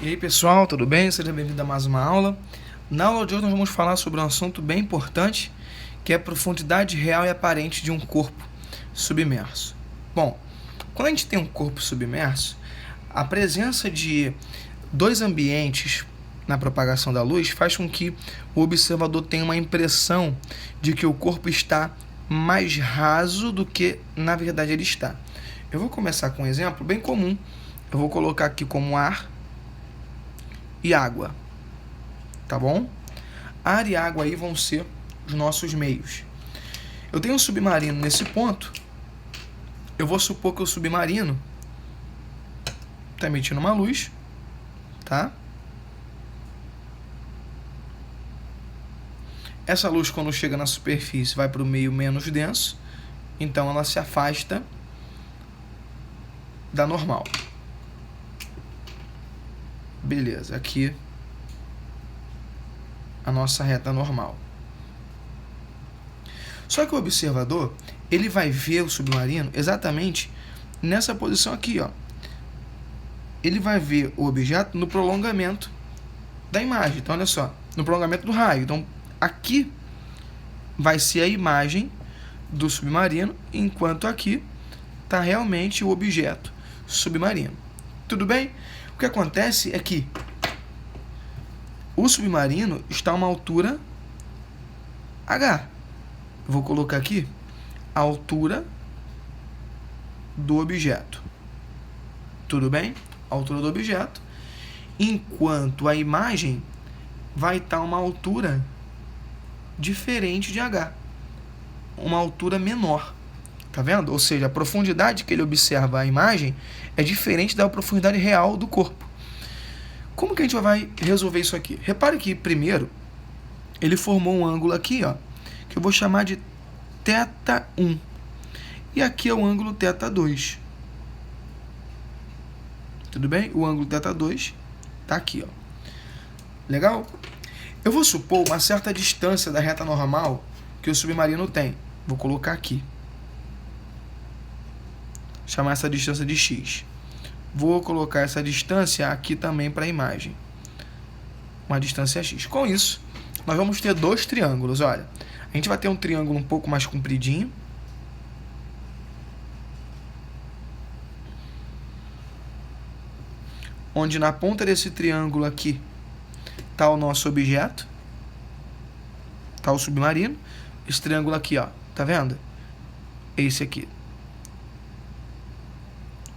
E aí pessoal, tudo bem? Seja bem-vindo a mais uma aula. Na aula de hoje nós vamos falar sobre um assunto bem importante, que é a profundidade real e aparente de um corpo submerso. Bom, quando a gente tem um corpo submerso, a presença de dois ambientes na propagação da luz faz com que o observador tenha uma impressão de que o corpo está mais raso do que na verdade ele está. Eu vou começar com um exemplo bem comum. Eu vou colocar aqui como ar e água, tá bom? Ar e água aí vão ser os nossos meios. Eu tenho um submarino nesse ponto. Eu vou supor que o submarino está emitindo uma luz, tá? Essa luz, quando chega na superfície, vai para o meio menos denso, então ela se afasta da normal. Beleza, aqui a nossa reta normal. Só que o observador, ele vai ver o submarino exatamente nessa posição aqui, ó. Ele vai ver o objeto no prolongamento da imagem. Então, olha só, no prolongamento do raio. Então, aqui vai ser a imagem do submarino, enquanto aqui está realmente o objeto submarino. Tudo bem? O que acontece é que o submarino está a uma altura H. Eu vou colocar aqui a altura do objeto. Tudo bem? A altura do objeto. Enquanto a imagem vai estar a uma altura diferente de H. Uma altura menor. Tá vendo? Ou seja, a profundidade que ele observa a imagem é diferente da profundidade real do corpo. Como que a gente vai resolver isso aqui? Repare que, primeiro, ele formou um ângulo aqui, ó, que eu vou chamar de θ1. E aqui é o ângulo θ2. Tudo bem? O ângulo θ2 tá aqui, ó. Legal? Eu vou supor uma certa distância da reta normal que o submarino tem. Vou colocar aqui. Chamar essa distância de x. Vou colocar essa distância aqui também para a imagem. Uma distância x. Com isso, nós vamos ter dois triângulos. Olha, a gente vai ter um triângulo um pouco mais compridinho. Onde na ponta desse triângulo aqui está o nosso objeto. Está o submarino. Esse triângulo aqui, ó. Tá vendo? Esse aqui.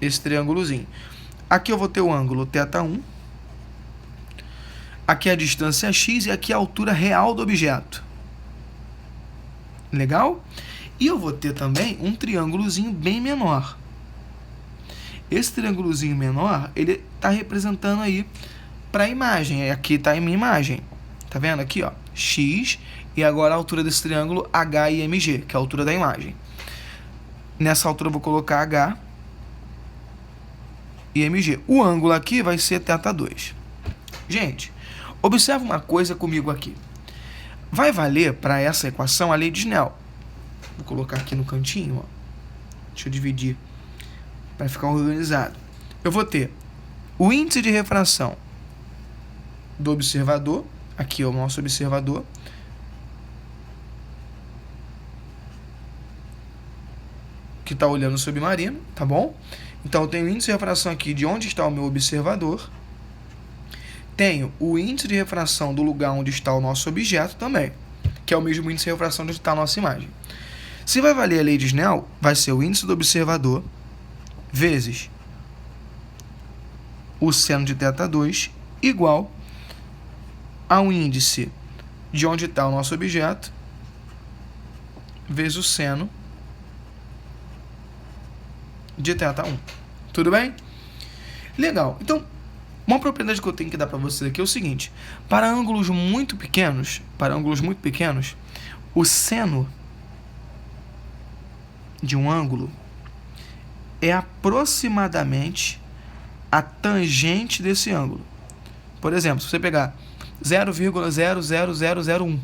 Esse triângulozinho. Aqui eu vou ter o ângulo θ1. Aqui é a distância x e aqui é a altura real do objeto. Legal? E eu vou ter também um triângulozinho bem menor. Esse triângulozinho menor, ele está representando aí para a imagem. Aqui está a minha imagem. Tá vendo aqui, ó? X e agora a altura desse triângulo H e MG, que é a altura da imagem. Nessa altura eu vou colocar H e MG. O ângulo aqui vai ser θ2. Gente, observa uma coisa comigo aqui. Vai valer para essa equação a lei de Snell. Vou colocar aqui no cantinho, ó. Deixa eu dividir para ficar organizado. Eu vou ter o índice de refração do observador. Aqui é o nosso observador. Que está olhando o submarino, tá bom? Então, eu tenho o índice de refração aqui de onde está o meu observador. Tenho o índice de refração do lugar onde está o nosso objeto também, que é o mesmo índice de refração de onde está a nossa imagem. Se vai valer a lei de Snell, vai ser o índice do observador vezes o seno de θ2 igual ao índice de onde está o nosso objeto vezes o seno de θ1. Tudo bem? Legal. Então, uma propriedade que eu tenho que dar para vocês aqui é o seguinte. Para ângulos muito pequenos, o seno de um ângulo é aproximadamente a tangente desse ângulo. Por exemplo, se você pegar 0,00001,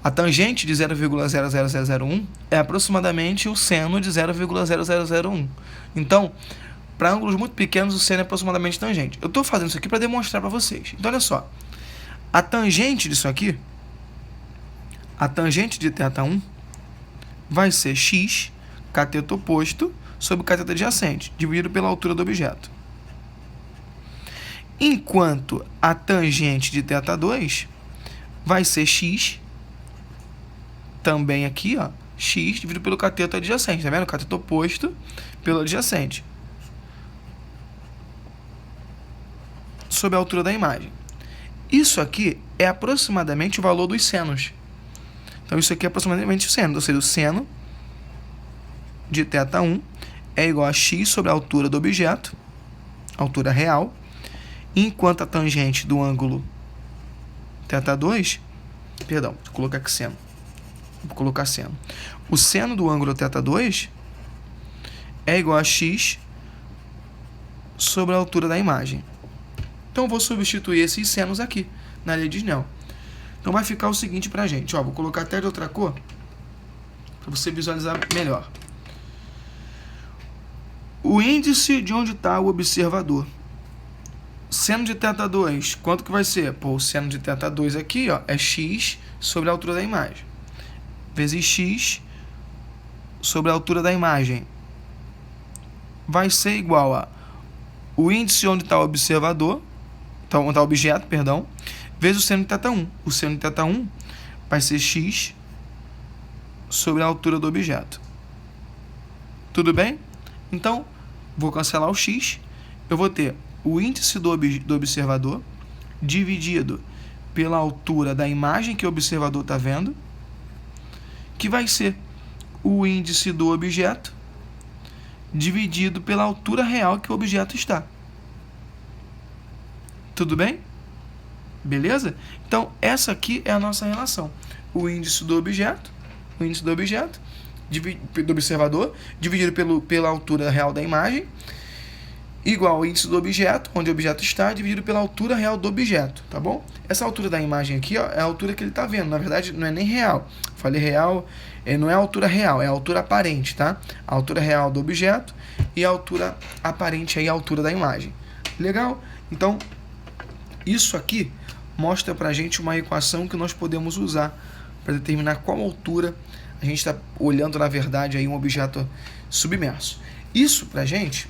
a tangente de 0,00001 é aproximadamente o seno de 0,0001. Então, Para ângulos muito pequenos, o seno é aproximadamente tangente. Eu estou fazendo isso aqui para demonstrar para vocês. Então, olha só. A tangente disso aqui, a tangente de θ1, vai ser x, cateto oposto, sobre cateto adjacente, dividido pela altura do objeto. Enquanto a tangente de θ2 vai ser x, também aqui, ó, x dividido pelo cateto adjacente, tá vendo? Cateto oposto pelo adjacente, sobre a altura da imagem. Isso aqui é aproximadamente o valor dos senos. Então, isso aqui é aproximadamente o seno. Ou seja, o seno de θ1 é igual a x sobre a altura do objeto, altura real, enquanto a tangente do ângulo θ2, perdão, vou colocar aqui seno. Vou colocar seno. O seno do ângulo θ2 é igual a x sobre a altura da imagem. Então, eu vou substituir esses senos aqui na lei de Snell. Então, vai ficar o seguinte pra gente. Ó, vou colocar até de outra cor para você visualizar melhor. O índice de onde está o observador. Seno de θ2, quanto que vai ser? Pô, o seno de θ2 aqui, ó, é x sobre a altura da imagem, vezes x sobre a altura da imagem. Vai ser igual a o índice onde está o observador, então, onde está o objeto, perdão, vezes o seno de θ1. O seno de θ1 vai ser x sobre a altura do objeto. Tudo bem? Então, vou cancelar o x. Eu vou ter o índice do observador dividido pela altura da imagem que o observador está vendo, que vai ser o índice do objeto dividido pela altura real que o objeto está. Tudo bem? Beleza? Então, essa aqui é a nossa relação. O índice do objeto, do observador, dividido pela altura real da imagem, igual ao índice do objeto, onde o objeto está, dividido pela altura real do objeto, tá bom? Essa altura da imagem aqui, ó, é a altura que ele está vendo. Na verdade, não é nem real. Falei real, não é a altura real, é a altura aparente, tá? A altura real do objeto e a altura aparente aí, a altura da imagem. Legal? Então, isso aqui mostra pra gente uma equação que nós podemos usar para determinar qual altura a gente está olhando, na verdade, aí um objeto submerso. Isso pra gente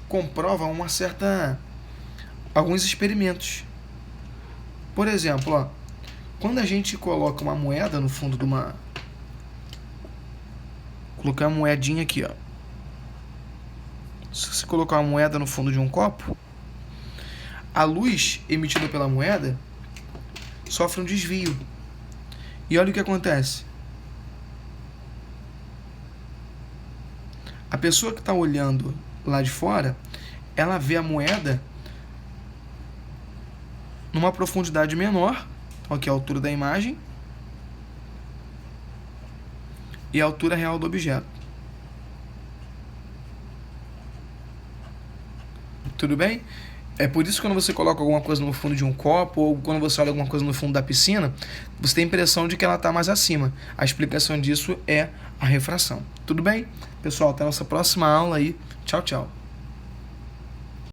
comprova alguns experimentos. Por exemplo, ó, quando a gente coloca uma moeda no fundo de uma... Colocar uma moedinha aqui, ó. Se você colocar uma moeda no fundo de um copo, a luz emitida pela moeda sofre um desvio. E olha o que acontece. A pessoa que está olhando lá de fora, ela vê a moeda numa profundidade menor. Então, aqui é a altura da imagem e a altura real do objeto. Tudo bem? É por isso que quando você coloca alguma coisa no fundo de um copo ou quando você olha alguma coisa no fundo da piscina, você tem a impressão de que ela está mais acima. A explicação disso é a refração. Tudo bem? Pessoal, até a nossa próxima aula aí. Tchau, tchau.